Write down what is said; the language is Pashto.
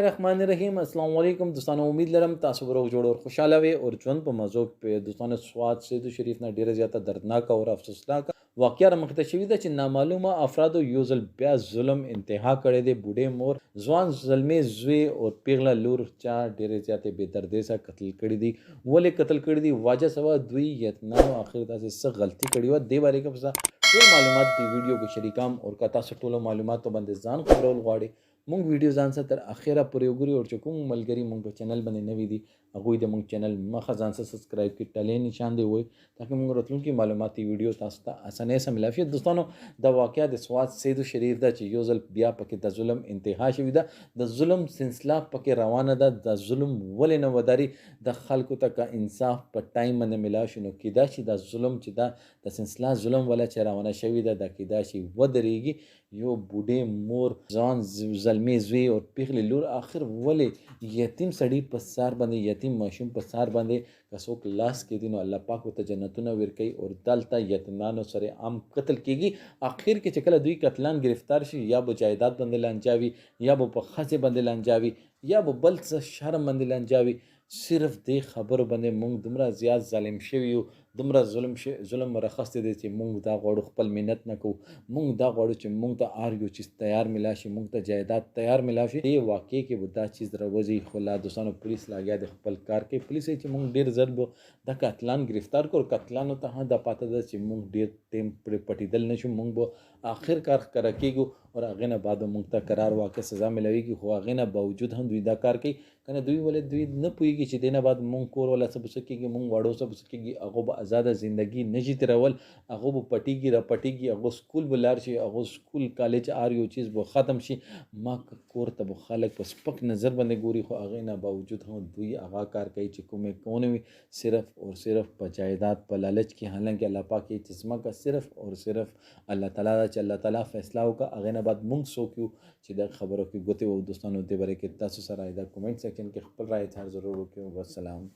बिस्मिल्लाहिर्रहमानिर्रहीम अस्सलाम वालेकुम दोस्तों उम्मीद लरम तासु रोग जोड़ और खुशहाल वे और ژوند په موضوع په دوستانو سواد سید شریف نه ډیره زیاته دردناک او افسوسناک واقعیا رامخته شوې ده چې نامعلومه افرادو یو ځل بیا ظلم انتها کړی دی بوډۍ مور ځوان زلمی زوی او پیغله لور چا ډیره زیاته بے دردۍ سره قتل کړی دی ولې قتل کړی دی واجه سوا دوی یتنا اخر تاسو څه غلطي کړې و د باره کې ټول معلومات دی ویډیو کې شریکام او کتا ټولو معلوماتو باندې ځان خبرول غواړي مونږ ویډیو ځان سره تر اخره پورې وګورئ او چې کوم ملګری مونږ په چینل باندې نوی دي هغه د مونږ چینل مخه ځان سره سبسکرایب کړئ ټلې نشان دی وای تاکي مونږ راتلونکي معلوماتي ویډیو تاسو ته اسانه سره ملافي دوستانو د واقعیا د سواد سید شریف دا چې یو ځل بیا پکې د ظلم انتها شوې ده د ظلم سلسله پکې روانه ده د ظلم ولې نه وداري د خلکو ته انصاف په ټایم باندې ملا شنو کیدا چې د ظلم چې دا د سلسله ظلم ولا چې روانه شوې ده د کیدا شي ودرېږي یو بوډۍ مور ځان زلمی زوی او پیغلی لور آخر ولې یتیم سړی په سار باندې یتیم ماشوم په سار باندې کڅوک لاس کې دي نو الله پاک ته جنتونه ورکوي او دلته یتیمانو سره عام قتل کیږي اخر کې چې کله دوی قتلان گرفتار شي یا به جایداد باندې لانجاوي یا به په خزه باندې لانجاوي یا به بل څه شرم باندې لانجاوي صرف دې خبرو باندې مونږ دومره زیات ظالم شوي یو دومره ظلم مرخص دی چې مونږ دا غواړو خپل منت نه کوو مونږ دا غواړو چې مونږ ته هر یو چیز تیار ملا شي مونږ ته جایداد تیار ملا شي دې واقع کې به دا چیز راوځي خو لا دوستانو پولیس لاګیا د خپل کار کې پولیس چې مونږ ډیر زر به د قتلان گرفتار کړو قتلانو ته د پاته ده چې مونږ ډیر ټیم پر پټیدل نشو مونږ به آخر کار کړه کېږو او هغه نه بعد مونږ ته قرار واقع سزا ملويږي خو هغه نه باوجود هم دوی دا کار کوي کنه دوی ولې دوی نه پوهیږي چې دینه بعد مونږ کور ولا څه بسکیږي مونږ واړو څه بسکیږي هغه به آزاد ژوندۍ نشي تیرول هغه به پټیږي را پټیږي هغه سکول بلار شي هغه سکول کالج ار یو چیز به ختم شي ما کور ته به خلک په سپک نظر باندې ګوري خو هغه نه باوجود هم دوی هغه کار کوي چې کومه صرف اور صرف په جایداد په لالچ کې حالانکه الله پاک یې چشمه کا صرف اور صرف الله تعالی چې الله تعالی فیصله وکړه هغه نه بعد مونږ سوکیو چې دا خبرو کې ګوته و دوستانو دې باره کې تاسو سره دا کمنټ سیکشن کې خپل رائے ضرور وکړئ والسلام